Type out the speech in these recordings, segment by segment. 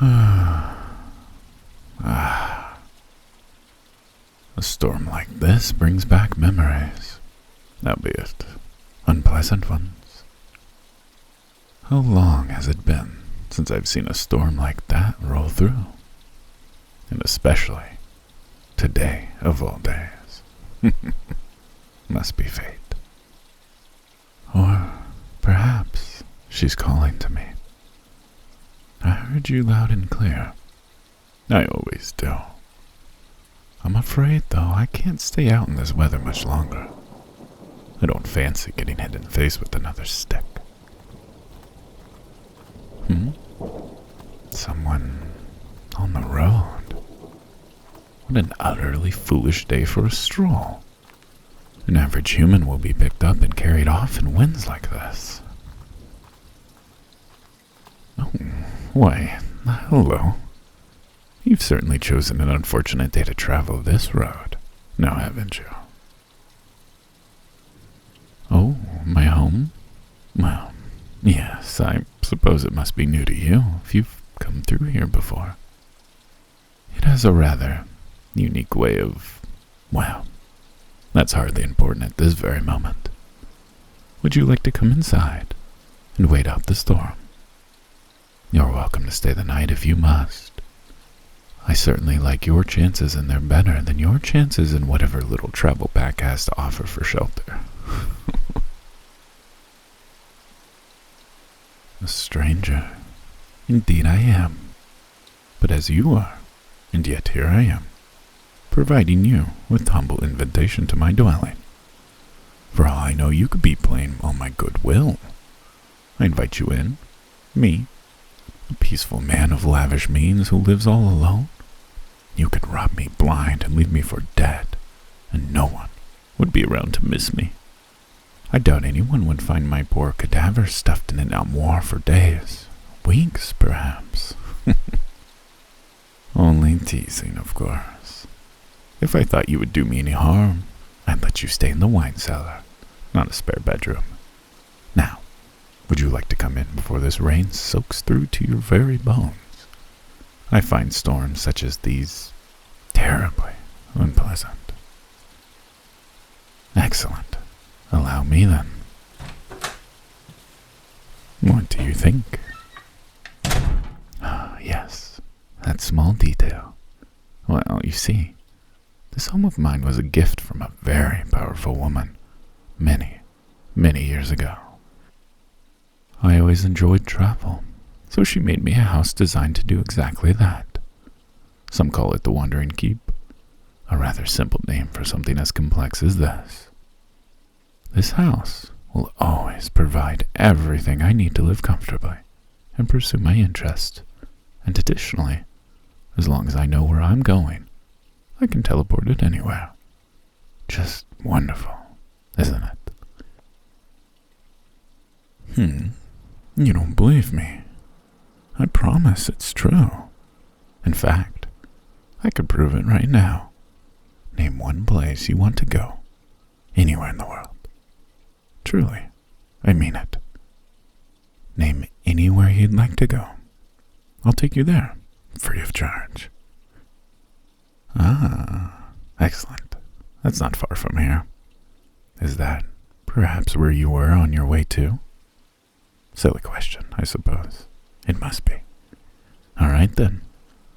A storm like this brings back memories, albeit unpleasant ones. How long has it been since I've seen a storm like that roll through? And especially today of all days. Must be fate. Or perhaps she's calling to me. I heard you loud and clear. I always do. I'm afraid, though, I can't stay out in this weather much longer. I don't fancy getting hit in the face with another stick. Someone on the road. What an utterly foolish day for a stroll. An average human will be picked up and carried off in winds like this. Oh, why, hello. You've certainly chosen an unfortunate day to travel this road, now haven't you? Oh, my home? Well, yes, I suppose it must be new to you if you've come through here before. It has a rather unique way of, well, that's hardly important at this very moment. Would you like to come inside and wait out the storm? You're welcome to stay the night if you must. I certainly like your chances, and they're better than your chances in whatever little travel pack has to offer for shelter. A stranger. Indeed I am. But as you are, and yet here I am, providing you with humble invitation to my dwelling. For all I know, you could be playing on my goodwill. I invite you in, me, a peaceful man of lavish means who lives all alone. You could rob me blind and leave me for dead, and no one would be around to miss me. I doubt anyone would find my poor cadaver stuffed in an armoire for days, weeks perhaps. Only teasing, of course. If I thought you would do me any harm, I'd let you stay in the wine cellar, not a spare bedroom. Now, would you like to come in before this rain soaks through to your very bones? I find storms such as these terribly unpleasant. Excellent. Allow me then. What do you think? Ah, yes, that small detail. Well, you see, this home of mine was a gift from a very powerful woman many, many years ago. I always enjoyed travel, so she made me a house designed to do exactly that. Some call it the Wandering Keep, a rather simple name for something as complex as this. This house will always provide everything I need to live comfortably and pursue my interests, and additionally, as long as I know where I'm going, I can teleport it anywhere. Just wonderful, isn't it? You don't believe me. I promise it's true. In fact, I could prove it right now. Name one place you want to go, anywhere in the world. Truly, I mean it. Name anywhere you'd like to go. I'll take you there, free of charge. Ah, excellent. That's not far from here. Is that perhaps where you were on your way to? Silly question, I suppose. It must be. All right then,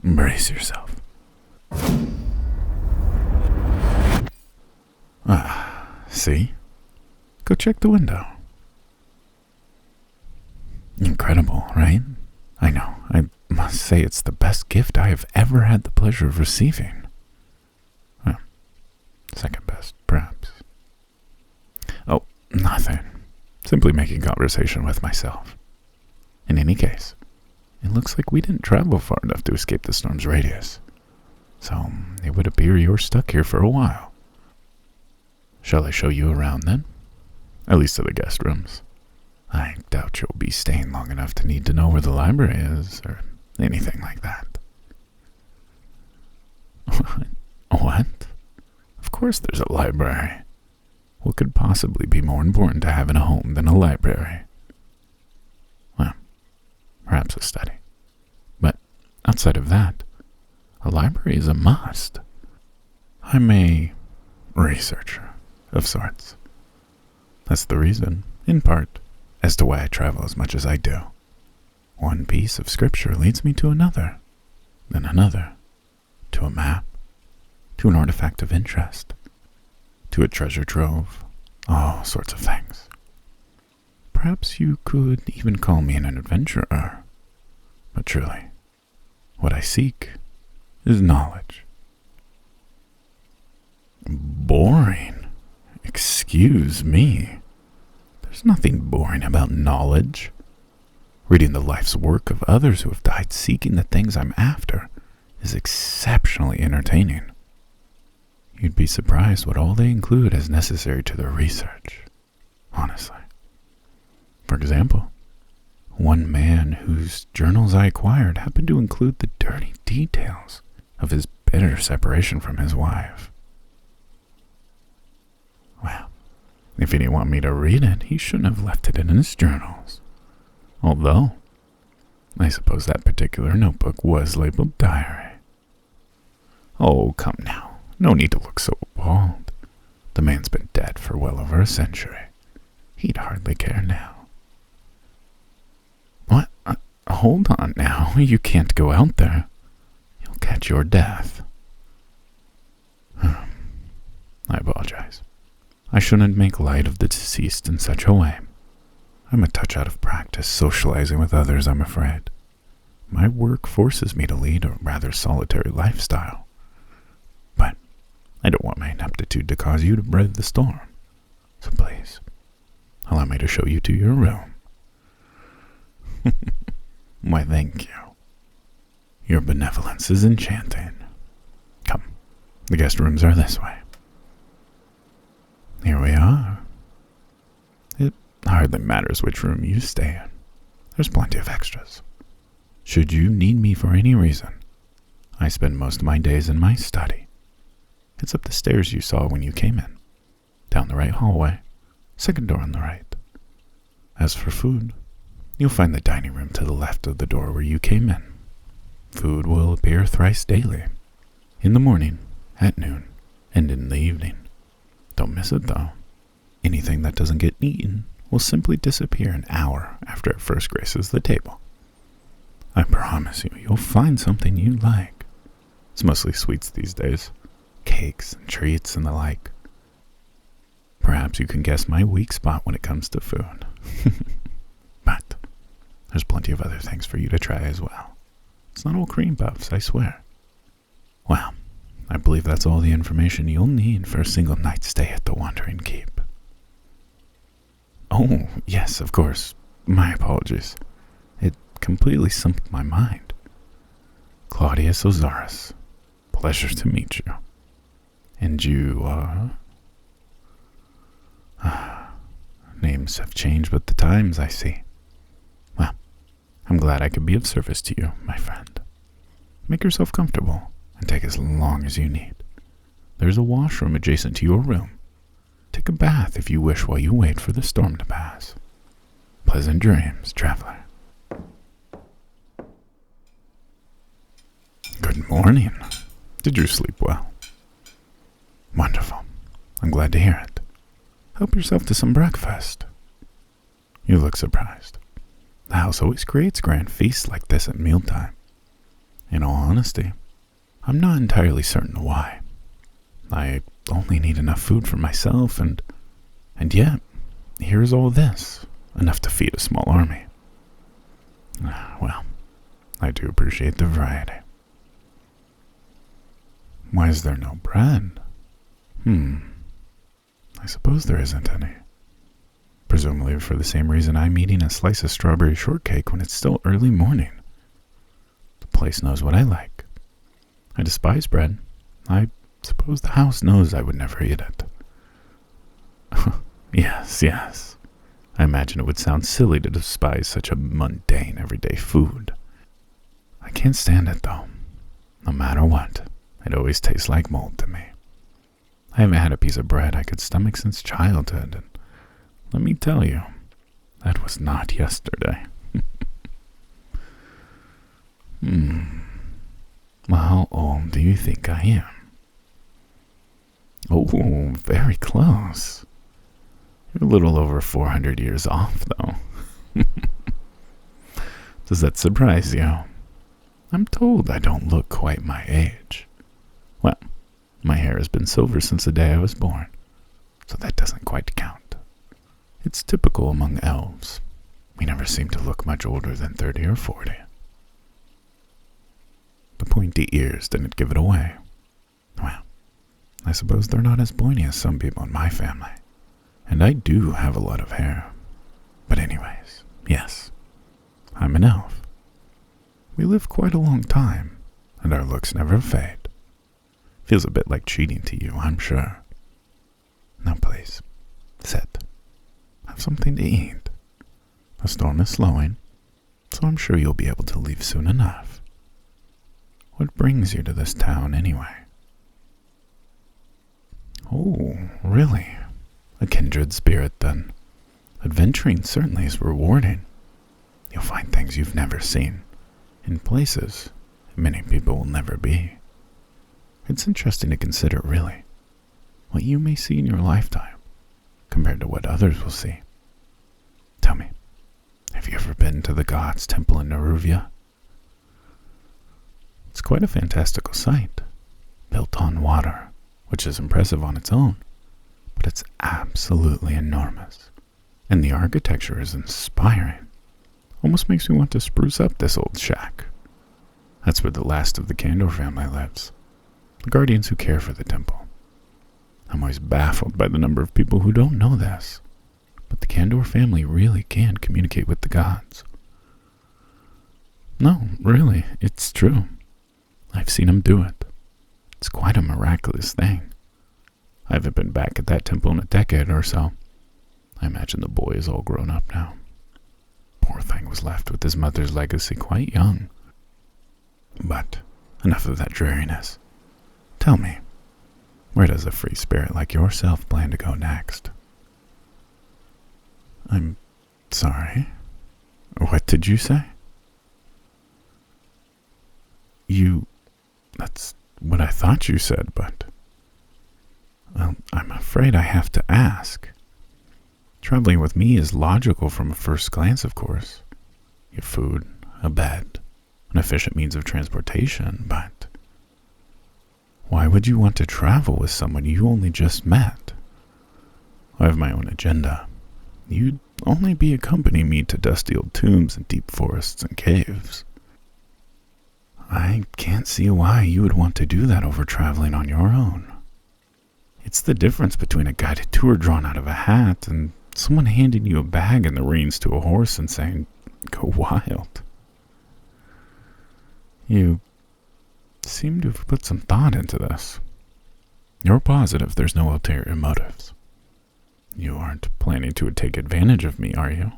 brace yourself. See? Go check the window. Incredible, right? I know. I must say it's the best gift I have ever had the pleasure of receiving. Well, second best, perhaps. Oh, nothing. Simply making conversation with myself. In any case, it looks like we didn't travel far enough to escape the storm's radius. So, it would appear you're stuck here for a while. Shall I show you around then? At least to the guest rooms. I doubt you'll be staying long enough to need to know where the library is, or anything like that. What? Of course there's a library. What could possibly be more important to have in a home than a library? Well, perhaps a study. But library is a must. I'm a researcher of sorts. That's the reason, in part, as to why I travel as much as I do. One piece of scripture leads me to another, then another, to a map, to an artifact of interest, to a treasure trove, all sorts of things. Perhaps you could even call me an adventurer, but truly, what I seek is knowledge. Boring? Excuse me. There's nothing boring about knowledge. Reading the life's work of others who have died seeking the things I'm after is exceptionally entertaining. You'd be surprised what all they include as necessary to their research, honestly. For example, one man whose journals I acquired happened to include the dirty details of his bitter separation from his wife. Well, if he didn't want me to read it, he shouldn't have left it in his journals. Although, I suppose that particular notebook was labeled diary. Oh, come now. No need to look so appalled. The man's been dead for well over a century. He'd hardly care now. What? Hold on now. You can't go out there. You'll catch your death. I apologize. I shouldn't make light of the deceased in such a way. I'm a touch out of practice socializing with others, I'm afraid. My work forces me to lead a rather solitary lifestyle. But I don't want my ineptitude to cause you to brave the storm. So please, allow me to show you to your room. Why, thank you. Your benevolence is enchanting. Come, the guest rooms are this way. Here we are. It hardly matters which room you stay in. There's plenty of extras. Should you need me for any reason, I spend most of my days in my study. It's up the stairs you saw when you came in. Down the right hallway, second door on the right. As for food, you'll find the dining room to the left of the door where you came in. Food will appear thrice daily. In the morning, at noon, and in the evening. Don't miss it, though. Anything that doesn't get eaten will simply disappear an hour after it first graces the table. I promise you'll find something you like. It's mostly sweets these days. Cakes and treats and the like. Perhaps you can guess my weak spot when it comes to food. But there's plenty of other things for you to try as well. It's not all cream puffs, I swear. Well, I believe that's all the information you'll need for a single night's stay at the Wandering Keep. Oh, yes, of course. My apologies. It completely slipped my mind. Claudius Ozaris. Pleasure to meet you. And you are? Names have changed with the times, I see. Well, I'm glad I could be of service to you, my friend. Make yourself comfortable and take as long as you need. There's a washroom adjacent to your room. Take a bath if you wish while you wait for the storm to pass. Pleasant dreams, traveler. Good morning. Did you sleep well? Wonderful. I'm glad to hear it. Help yourself to some breakfast. You look surprised. The house always creates grand feasts like this at mealtime. In all honesty, I'm not entirely certain why. I only need enough food for myself, and yet, here's all this, enough to feed a small army. Well, I do appreciate the variety. Why is there no bread? I suppose there isn't any. Presumably for the same reason I'm eating a slice of strawberry shortcake when it's still early morning. The place knows what I like. I despise bread. I suppose the house knows I would never eat it. Yes. I imagine it would sound silly to despise such a mundane, everyday food. I can't stand it, though. No matter what, it always tastes like mold to me. I haven't had a piece of bread I could stomach since childhood, and let me tell you, that was not yesterday. Well, how old do you think I am? Oh, very close. You're a little over 400 years off, though. Does that surprise you? I'm told I don't look quite my age. Well, my hair has been silver since the day I was born, so that doesn't quite count. It's typical among elves. We never seem to look much older than 30 or 40. The pointy ears didn't give it away. Well, I suppose they're not as pointy as some people in my family. And I do have a lot of hair. But anyways, yes, I'm an elf. We live quite a long time, and our looks never fade. Feels a bit like cheating to you, I'm sure. Now please, sit. Have something to eat. The storm is slowing, so I'm sure you'll be able to leave soon enough. What brings you to this town anyway? Oh, really? A kindred spirit, then. Adventuring certainly is rewarding. You'll find things you've never seen, in places many people will never be. It's interesting to consider, really, what you may see in your lifetime compared to what others will see. Tell me, have you ever been to the gods' temple in Neruvia? It's quite a fantastical sight, built on water, which is impressive on its own, but it's absolutely enormous, and the architecture is inspiring. Almost makes me want to spruce up this old shack. That's where the last of the Candor family lives, the guardians who care for the temple. I'm always baffled by the number of people who don't know this, but the Candor family really can communicate with the gods. No, really, it's true. I've seen them do it. It's quite a miraculous thing. I haven't been back at that temple in a decade or so. I imagine the boy is all grown up now. Poor thing was left with his mother's legacy quite young. But enough of that dreariness. Tell me, where does a free spirit like yourself plan to go next? I'm sorry. What did you say? That's what I thought you said, but... Well, I'm afraid I have to ask. Traveling with me is logical from a first glance, of course. You have food, a bed, an efficient means of transportation, but... Why would you want to travel with someone you only just met? I have my own agenda. You'd only be accompanying me to dusty old tombs and deep forests and caves. I can't see why you would want to do that over traveling on your own. It's the difference between a guided tour drawn out of a hat and someone handing you a bag and the reins to a horse and saying, "Go wild." You seem to have put some thought into this. You're positive there's no ulterior motives. You aren't planning to take advantage of me, are you?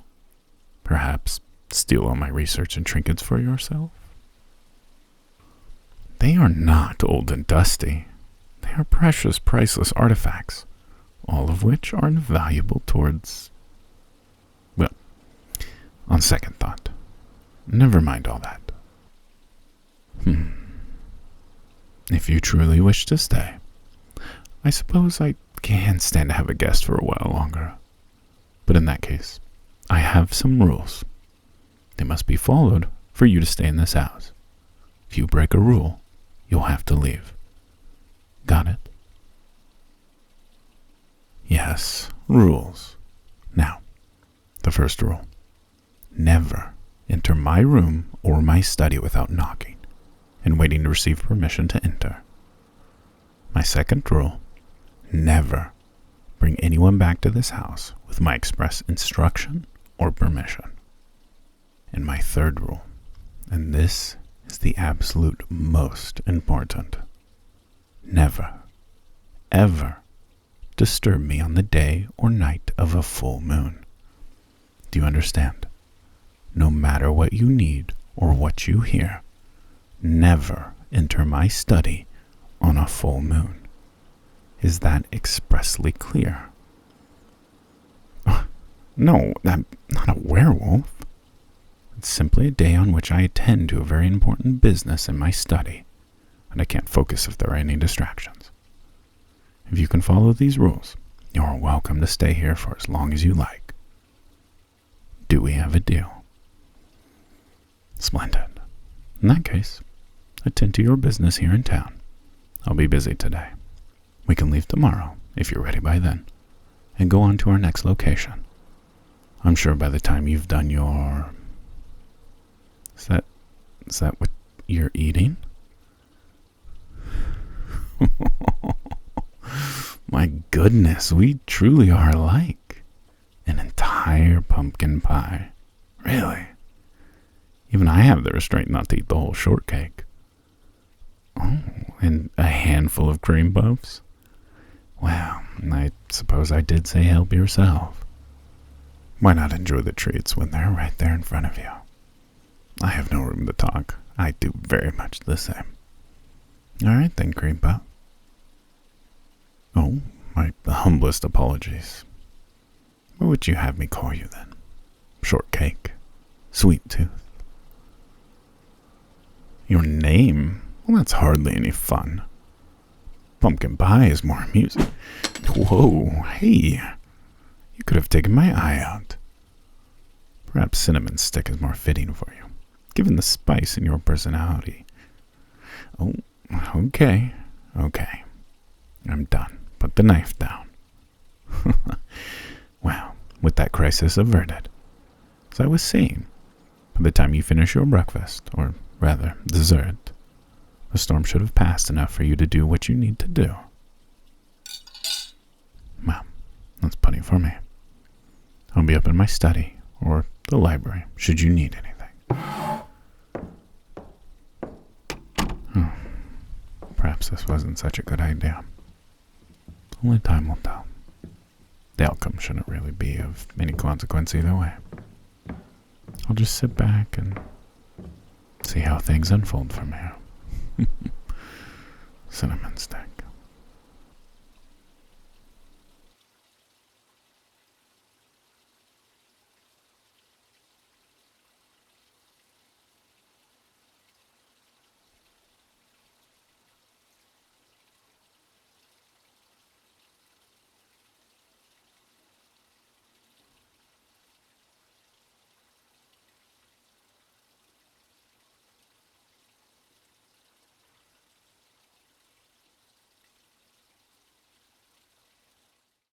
Perhaps steal all my research and trinkets for yourself? They are not old and dusty. They are precious, priceless artifacts, all of which are invaluable towards... Well, on second thought, never mind all that. If you truly wish to stay, I suppose I can stand to have a guest for a while longer. But in that case, I have some rules. They must be followed for you to stay in this house. If you break a rule, you'll have to leave. Got it? Yes, rules. Now, the first rule. Never enter my room or my study without knocking and waiting to receive permission to enter. My second rule. Never bring anyone back to this house with my express instruction or permission. And my third rule, and this is the absolute most important. Never, ever disturb me on the day or night of a full moon. Do you understand? No matter what you need or what you hear, never enter my study on a full moon. Is that expressly clear? No, I'm not a werewolf. It's simply a day on which I attend to a very important business in my study. and I can't focus if there are any distractions. If you can follow these rules, you're welcome to stay here for as long as you like. Do we have a deal? Splendid. In that case, attend to your business here in town. I'll be busy today. We can leave tomorrow, if you're ready by then, and go on to our next location. I'm sure by the time you've done your... Is that what you're eating? My goodness, we truly are alike. An entire pumpkin pie. Really? Even I have the restraint not to eat the whole shortcake. Oh, and a handful of cream puffs? Well, I suppose I did say help yourself. Why not enjoy the treats when they're right there in front of you? I have no room to talk. I do very much the same. All right then, cream puff. Oh, my humblest apologies. What would you have me call you then? Shortcake? Sweet tooth? Your name? Well, that's hardly any fun. Pumpkin pie is more amusing. Whoa, hey. You could have taken my eye out. Perhaps cinnamon stick is more fitting for you, given the spice in your personality. Oh, okay. I'm done. Put the knife down. Well, with that crisis averted, as I was saying, by the time you finish your breakfast, or rather, dessert, the storm should have passed enough for you to do what you need to do. Well, that's plenty for me. I'll be up in my study, or the library, should you need anything. Perhaps this wasn't such a good idea. Only time will tell. The outcome shouldn't really be of any consequence either way. I'll just sit back and see how things unfold from here. Cinnamon stick.